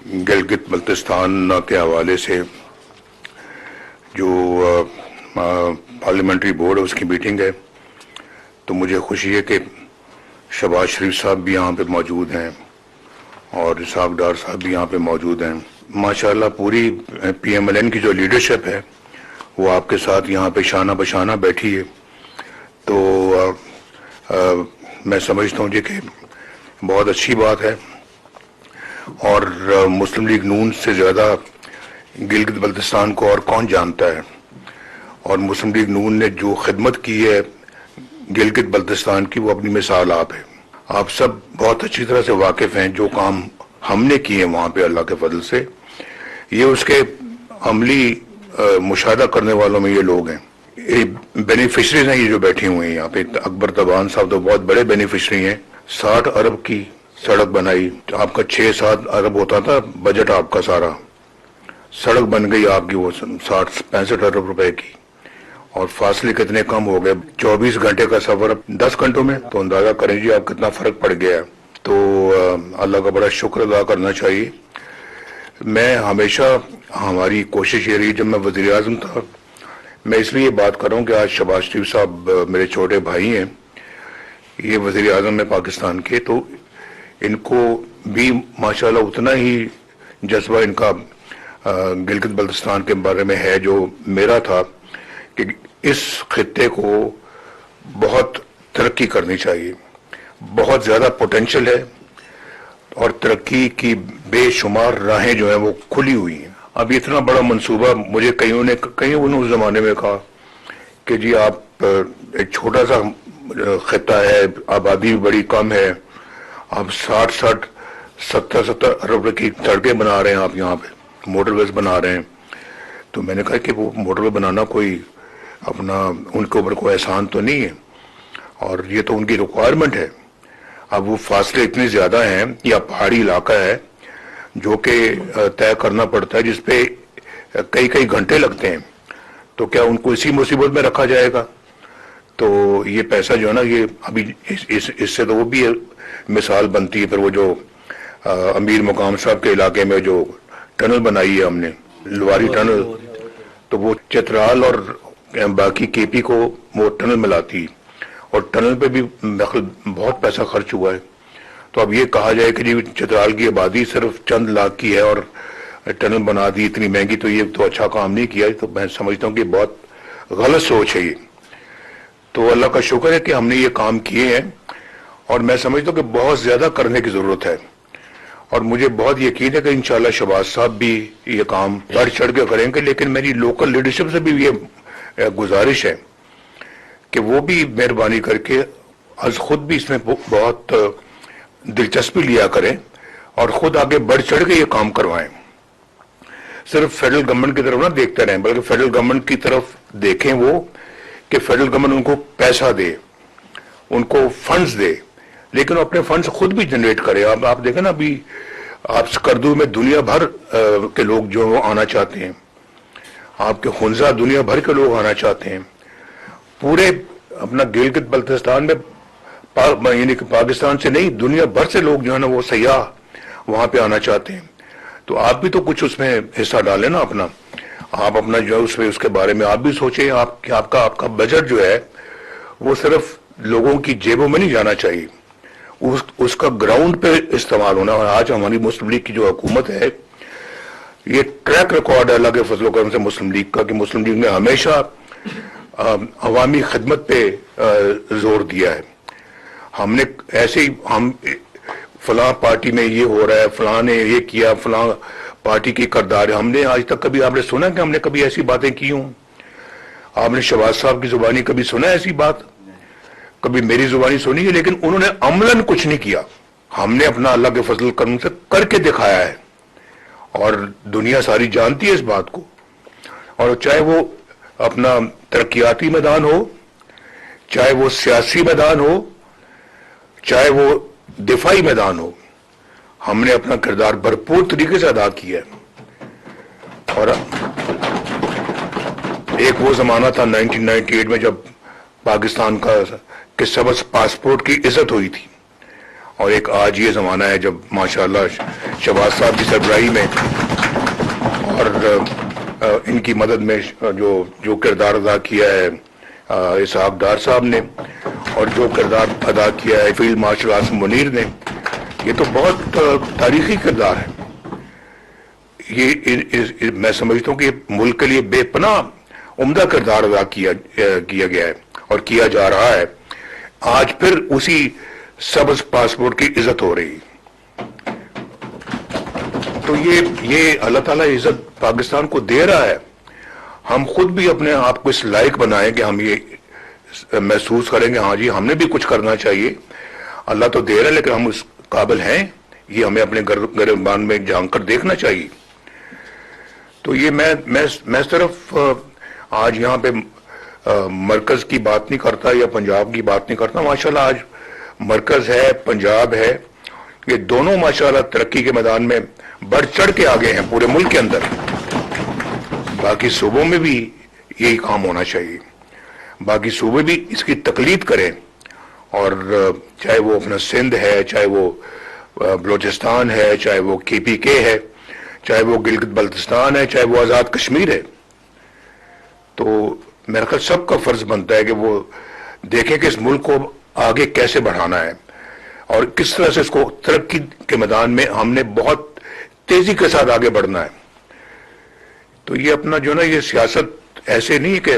گلگت بلتستان کے حوالے سے جو پارلیمنٹری بورڈ ہے اس کی میٹنگ ہے، تو مجھے خوشی ہے کہ شہباز شریف صاحب بھی یہاں پہ موجود ہیں اور اسحاق ڈار صاحب بھی یہاں پہ موجود ہیں۔ ماشاءاللہ پوری پی ایم ایل این کی جو لیڈرشپ ہے وہ آپ کے ساتھ یہاں پہ شانہ بشانہ بیٹھی ہے، تو میں سمجھتا ہوں جی کہ بہت اچھی بات ہے، اور مسلم لیگ نون سے زیادہ گلگت بلتستان کو اور کون جانتا ہے، اور مسلم لیگ نون نے جو خدمت کی ہے گلگت بلتستان کی وہ اپنی مثال آپ ہے۔ آپ سب بہت اچھی طرح سے واقف ہیں جو کام ہم نے کیے ہیں وہاں پہ اللہ کے فضل سے، یہ اس کے عملی مشاہدہ کرنے والوں میں یہ لوگ ہیں، بینیفیشریز ہیں یہ جو بیٹھے ہوئے ہیں یہاں پہ۔ اکبر تبان صاحب تو بہت بڑے بینیفیشری ہیں، 60 ارب کی سڑک بنائی، آپ کا 6-7 ارب ہوتا تھا بجٹ آپ کا سارا، سڑک بن گئی آپ کی وہ 60-65 ارب روپے کی، اور فاصلے کتنے کم ہو گئے، 24 گھنٹے کا سفر 10 گھنٹوں میں، تو اندازہ کریں جی آپ کتنا فرق پڑ گیا ہے۔ تو اللہ کا بڑا شکر ادا کرنا چاہیے۔ میں ہمیشہ ہماری کوشش یہ رہی، جب میں وزیر اعظم تھا، میں اس لیے یہ بات کر رہا ہوں کہ آج شہباز شریف صاحب میرے چھوٹے بھائی ہیں، یہ وزیر اعظم ہے پاکستان کے، تو ان کو بھی ماشاءاللہ اتنا ہی جذبہ ان کا گلگت بلتستان کے بارے میں ہے جو میرا تھا، کہ اس خطے کو بہت ترقی کرنی چاہیے، بہت زیادہ پوٹینشل ہے، اور ترقی کی بے شمار راہیں جو ہیں وہ کھلی ہوئی ہیں۔ اب اتنا بڑا منصوبہ، مجھے کئی انہوں اس زمانے میں کہا کہ جی آپ ایک چھوٹا سا خطہ ہے، آبادی بڑی کم ہے، آپ 60-70 ارب کی سڑکیں بنا رہے ہیں، آپ یہاں پہ موٹر ویز بنا رہے ہیں۔ تو میں نے کہا کہ وہ موٹر وے بنانا کوئی اپنا ان کے اوپر کوئی احسان تو نہیں ہے، اور یہ تو ان کی ریکوائرمنٹ ہے۔ اب وہ فاصلے اتنے زیادہ ہیں، یا پہاڑی علاقہ ہے جو کہ طے کرنا پڑتا ہے، جس پہ کئی گھنٹے لگتے ہیں، تو کیا ان کو اسی مصیبت میں رکھا جائے گا؟ تو یہ پیسہ جو ہے نا، یہ ابھی اس سے تو وہ بھی مثال بنتی ہے۔ پھر وہ جو امیر مقام صاحب کے علاقے میں جو ٹنل بنائی ہے ہم نے، لواری ٹنل، تو وہ چترال اور باقی کے پی کو وہ ٹنل ملاتی، اور ٹنل پہ بھی بہت پیسہ خرچ ہوا ہے۔ تو اب یہ کہا جائے کہ جی چترال کی آبادی صرف چند لاکھ کی ہے اور ٹنل بنا دی اتنی مہنگی، تو یہ تو اچھا کام نہیں کیا۔ تو میں سمجھتا ہوں کہ بہت غلط سوچ ہے یہ۔ تو اللہ کا شکر ہے کہ ہم نے یہ کام کیے ہیں، اور میں سمجھتا ہوں کہ بہت زیادہ کرنے کی ضرورت ہے، اور مجھے بہت یقین ہے کہ انشاءاللہ شہباز صاحب بھی یہ کام بڑھ چڑھ کے کریں گے۔ لیکن میری لوکل لیڈرشپ سے بھی یہ گزارش ہے کہ وہ بھی مہربانی کر کے از خود بھی اس میں بہت دلچسپی لیا کریں، اور خود آگے بڑھ چڑھ کے یہ کام کروائیں۔ صرف فیڈرل گورنمنٹ کی طرف نہ دیکھتے رہیں، بلکہ فیڈرل گورنمنٹ کی طرف دیکھیں وہ کہ فیڈرل گورنمنٹ ان کو پیسہ دے، ان کو فنڈز دے، لیکن وہ اپنے فنڈز خود بھی جنریٹ کرے۔ آپ دیکھیں نا، ابھی آپ سکردو میں دنیا بھر کے لوگ جو آنا چاہتے ہیں، آپ کے خنزہ دنیا بھر کے لوگ آنا چاہتے ہیں، پورے اپنا گلگت بلتستان میں یعنی کہ پاکستان سے نہیں، دنیا بھر سے لوگ جو ہے نا وہ سیاح وہاں پہ آنا چاہتے ہیں۔ تو آپ بھی تو کچھ اس میں حصہ ڈالیں نا اپنا، آپ اپنا جو ہے اس کے بارے میں آپ بھی سوچیں۔ آپ کا بجٹ جو ہے وہ صرف لوگوں کی جیبوں میں نہیں جانا چاہیے، اس کا گراؤنڈ پہ استعمال ہونا۔ اور آج ہماری مسلم لیگ کی جو حکومت ہے، یہ ٹریک ریکارڈ ہے اللہ کے فضل و کرم سے مسلم لیگ کا، کہ مسلم لیگ نے ہمیشہ عوامی خدمت پہ زور دیا ہے۔ ہم نے ایسے ہی فلاں پارٹی میں یہ ہو رہا ہے، فلاں نے یہ کیا، فلاں پارٹی کی کردار ہے، ہم نے آج تک کبھی آپ نے سنا کہ ہم نے کبھی ایسی باتیں کی ہوں؟ آپ نے شہباز صاحب کی زبانی کبھی سنا ایسی بات؟ کبھی میری زبانی سنی ہے؟ لیکن انہوں نے عملاً کچھ نہیں کیا۔ ہم نے اپنا اللہ کے فضل کرم سے کر کے دکھایا ہے، اور دنیا ساری جانتی ہے اس بات کو۔ اور چاہے وہ اپنا ترقیاتی میدان ہو، چاہے وہ سیاسی میدان ہو، چاہے وہ دفاعی میدان ہو، ہم نے اپنا کردار بھرپور طریقے سے ادا کیا ہے۔ اور ایک وہ زمانہ تھا 1998 میں جب پاکستان کا کہ سبز پاسپورٹ کی عزت ہوئی تھی، اور ایک آج یہ زمانہ ہے جب ماشاءاللہ شہباز صاحب کی سربراہی میں اور ان کی مدد میں جو کردار ادا کیا ہے اسحاق ڈار صاحب نے، اور جو کردار ادا کیا ہے فیلڈ مارشل عاصم منیر نے، یہ تو بہت تاریخی کردار ہے. یہ میں سمجھتا ہوں کہ ملک کے لیے بے پناہ عمدہ کردار ادا کیا گیا ہے اور کیا جا رہا ہے. آج پھر اسی سبز پاسپورٹ کی عزت ہو رہی. تو یہ اللہ تعالیٰ عزت پاکستان کو دے رہا ہے. ہم خود بھی اپنے آپ کو اس لائق بنائیں کہ ہم یہ محسوس کریں گے ہاں جی ہم نے بھی کچھ کرنا چاہیے. اللہ تو دے رہا ہے لیکن ہم اس قابل ہیں، یہ ہمیں اپنے گریبان میں جھانک کر دیکھنا چاہیے. تو یہ میں صرف آج یہاں پہ مرکز کی بات نہیں کرتا یا پنجاب کی بات نہیں کرتا. ماشاءاللہ آج مرکز ہے، پنجاب ہے، یہ دونوں ماشاءاللہ ترقی کے میدان میں بڑھ چڑھ کے آگے ہیں پورے ملک کے اندر. باقی صوبوں میں بھی یہی کام ہونا چاہیے. باقی صوبے بھی اس کی تقلید کریں، اور چاہے وہ اپنا سندھ ہے، چاہے وہ بلوچستان ہے، چاہے وہ KPK ہے، چاہے وہ گلگت بلتستان ہے، چاہے وہ آزاد کشمیر ہے. تو میرا خیال سب کا فرض بنتا ہے کہ وہ دیکھیں کہ اس ملک کو آگے کیسے بڑھانا ہے اور کس طرح سے اس کو ترقی کے میدان میں ہم نے بہت تیزی کے ساتھ آگے بڑھنا ہے. تو یہ اپنا جو نا یہ سیاست ایسے نہیں کہ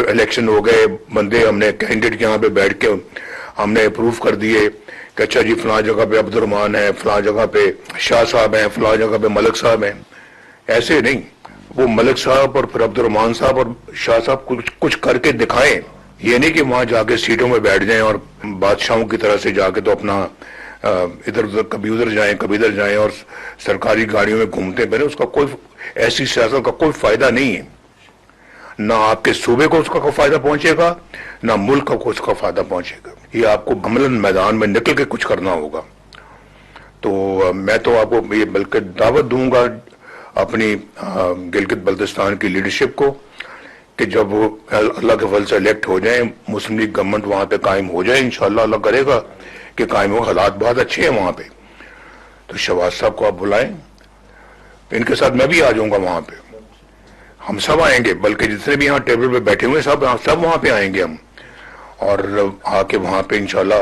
الیکشن ہو گئے، بندے ہم نے کینڈیڈیٹ یہاں پہ بیٹھ کے ہم نے اپروو کر دیے کہ اچھا جی فلاں جگہ پہ عبد الرحمان ہے، فلاں جگہ پہ شاہ صاحب ہیں، فلاں جگہ پہ ملک صاحب ہیں. ایسے نہیں، وہ ملک صاحب اور پھر عبد الرحمان صاحب اور شاہ صاحب کچھ کر کے دکھائیں. یہ نہیں کہ وہاں جا کے سیٹوں میں بیٹھ جائیں اور بادشاہوں کی طرح سے جا کے تو اپنا ادھر ادھر کبھی ادھر جائیں کبھی ادھر جائیں اور سرکاری گاڑیوں میں گھومتے پھریں. اس کا کوئی ایسی سیاست کا کوئی فائدہ نہیں ہے. نہ آپ کے صوبے کو اس کا کوئی فائدہ پہنچے گا، نہ ملک کو اس کا فائدہ پہنچے گا. یہ آپ کو عملاً میدان میں نکل کے کچھ کرنا ہوگا. تو میں تو آپ کو یہ بلکہ دعوت دوں گا اپنی گلگت بلتستان کی لیڈرشپ کو کہ جب وہ اللہ کے فضل سے الیکٹ ہو جائیں، مسلم لیگ گورنمنٹ وہاں پہ قائم ہو جائے، انشاءاللہ اللہ کرے گا کہ قائم ہو. حالات بہت اچھے ہیں وہاں پہ. تو شہباز صاحب کو آپ بلائیں، ان کے ساتھ میں بھی آ جاؤں گا وہاں پہ. ہم سب آئیں گے، بلکہ جتنے بھی یہاں ٹیبل پہ بیٹھے ہوئے سب وہاں پہ آئیں گے ہم، اور آ کے وہاں پہ انشاءاللہ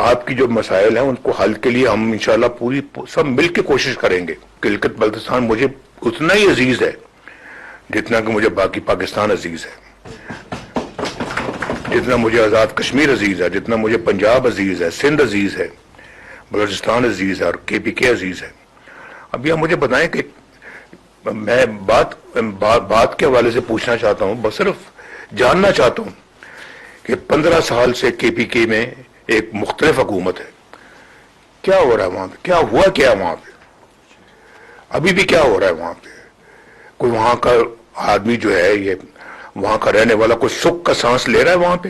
آپ کی جو مسائل ہیں ان کو حل کے لیے ہم انشاءاللہ پوری سب مل کے کوشش کریں گے. گلگت بلتستان مجھے اتنا ہی عزیز ہے جتنا کہ مجھے باقی پاکستان عزیز ہے، جتنا مجھے آزاد کشمیر عزیز ہے، جتنا مجھے پنجاب عزیز ہے، سندھ عزیز ہے، بلوچستان عزیز ہے اور KPK عزیز ہے. اب یہ مجھے بتائیں کہ میں بات کے حوالے سے پوچھنا چاہتا ہوں، بس صرف جاننا چاہتا ہوں کہ 15 سال سے KPK میں ایک مختلف حکومت ہے. کیا ہو رہا ہے وہاں پہ؟ کیا ہوا کیا وہاں پہ؟ ابھی بھی کیا ہو رہا ہے وہاں پہ؟ کوئی وہاں کا آدمی جو ہے، یہ وہاں کا رہنے والا کوئی سکھ کا سانس لے رہا ہے وہاں پہ؟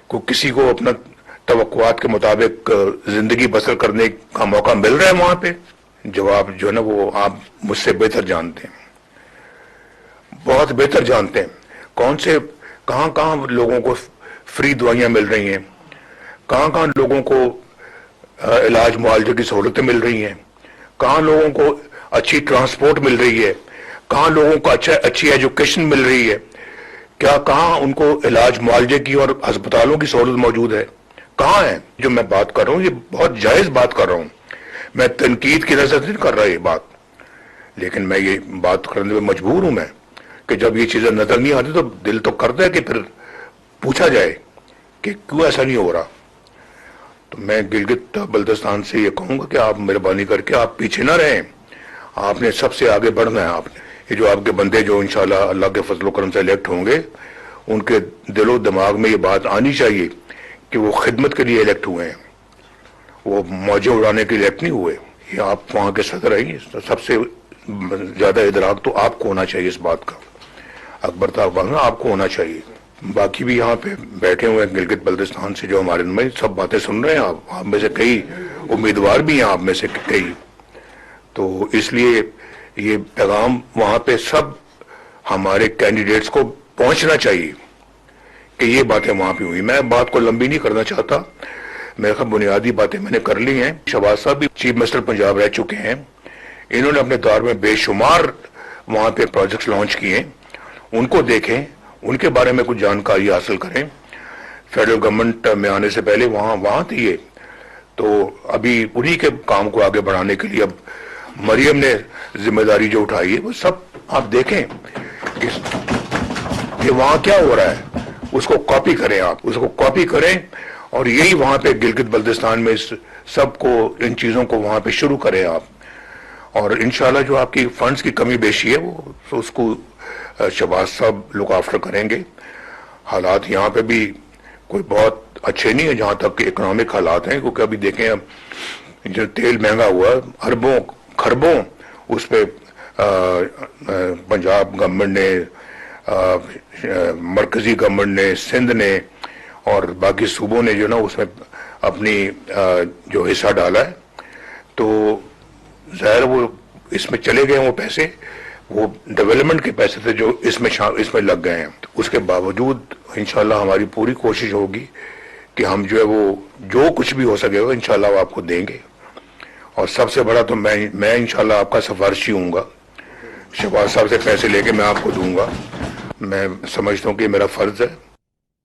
کوئی کسی کو اپنا توقعات کے مطابق زندگی بسر کرنے کا موقع مل رہا ہے وہاں پہ؟ جواب جو ہے نا وہ آپ مجھ سے بہتر جانتے ہیں، بہت بہتر جانتے ہیں. کہاں لوگوں کو فری دوائیاں مل رہی ہیں، کہاں لوگوں کو علاج معالجے کی سہولتیں مل رہی ہیں، کہاں لوگوں کو اچھی ٹرانسپورٹ مل رہی ہے، کہاں لوگوں کو اچھی ایجوکیشن مل رہی ہے، کہاں ان کو علاج معالجے کی اور ہسپتالوں کی سہولت موجود ہے؟ کہاں ہے؟ جو میں بات کر رہا ہوں یہ بہت جائز بات کر رہا ہوں، میں تنقید کی نظر سے نہیں کر رہا یہ بات، لیکن میں یہ بات کرنے میں مجبور ہوں میں کہ جب یہ چیزیں نظر نہیں آتی تو دل تو کرتا ہے کہ پھر پوچھا جائے کہ کیوں ایسا نہیں ہو رہا. تو میں گلگت بلتستان سے یہ کہوں گا کہ آپ مہربانی کر کے آپ پیچھے نہ رہیں، آپ نے سب سے آگے بڑھنا ہے. آپ نے یہ جو آپ کے بندے جو انشاءاللہ اللہ کے فضل و کرم سے الیکٹ ہوں گے، ان کے دل و دماغ میں یہ بات آنی چاہیے کہ وہ خدمت کے لیے الیکٹ ہوئے ہیں، وہ موجیں اڑانے کے لیے الیکٹ نہیں ہوئے. یہ آپ وہاں کے صدر ہیں، سب سے زیادہ ادراک تو آپ کو ہونا چاہیے اس بات کا، اکبر طاق آپ کو ہونا چاہیے. باقی بھی یہاں پہ بیٹھے ہوئے ہیں گلگت بلتستان سے جو ہمارے میں سب باتیں سن رہے ہیں، آپ میں سے کئی امیدوار بھی ہیں، آپ میں سے کئی. تو اس لیے یہ پیغام وہاں پہ سب ہمارے کینڈیڈیٹس کو پہنچنا چاہیے کہ یہ باتیں وہاں پہ ہوئی. میں بات کو لمبی نہیں کرنا چاہتا، میرے خیال بنیادی باتیں میں نے کر لی ہیں. شہباز صاحب بھی چیف منسٹر پنجاب رہ چکے ہیں. انہوں نے اپنے دور میں بے شمار وہاں پہ پروجیکٹس لانچ کیے. ان کو دیکھیں, ان کے بارے میں کچھ جانکاری حاصل کریں. فیڈرل گورنمنٹ میں آنے سے پہلے وہاں تھی یہ, تو ابھی انہی کے کام کو آگے بڑھانے کے لیے اب مریم نے ذمہ داری جو اٹھائی ہے وہ سب آپ دیکھیں کہ وہاں کیا ہو رہا ہے, اس کو کاپی کریں, آپ اس کو کاپی کریں اور یہی وہاں پہ گلگت بلتستان میں سب کو ان چیزوں کو وہاں پہ شروع کریں آپ. اور انشاءاللہ جو آپ کی فنڈز کی کمی بیشی ہے وہ اس کو شہباز صاحب لک آفٹر کریں گے. حالات یہاں پہ بھی کوئی بہت اچھے نہیں ہے جہاں تک کہ اکنامک حالات ہیں, کیونکہ ابھی دیکھیں اب جو تیل مہنگا ہوا اربوں خربوں اس پہ پنجاب گورنمنٹ نے, مرکزی گورنمنٹ نے, سندھ نے اور باقی صوبوں نے جو نا اس میں اپنی جو حصہ ڈالا ہے. تو ظاہر وہ اس میں چلے گئے وہ پیسے, وہ ڈیولپمنٹ کے پیسے تھے جو اس میں لگ گئے ہیں. اس کے باوجود انشاءاللہ ہماری پوری کوشش ہوگی کہ ہم جو ہے وہ جو کچھ بھی ہو سکے گا انشاءاللہ وہ آپ کو دیں گے. اور سب سے بڑا تو میں انشاءاللہ آپ کا سفارشی ہوں گا. شہباز صاحب سے پیسے لے کے میں آپ کو دوں گا. میں سمجھتا ہوں کہ میرا فرض ہے.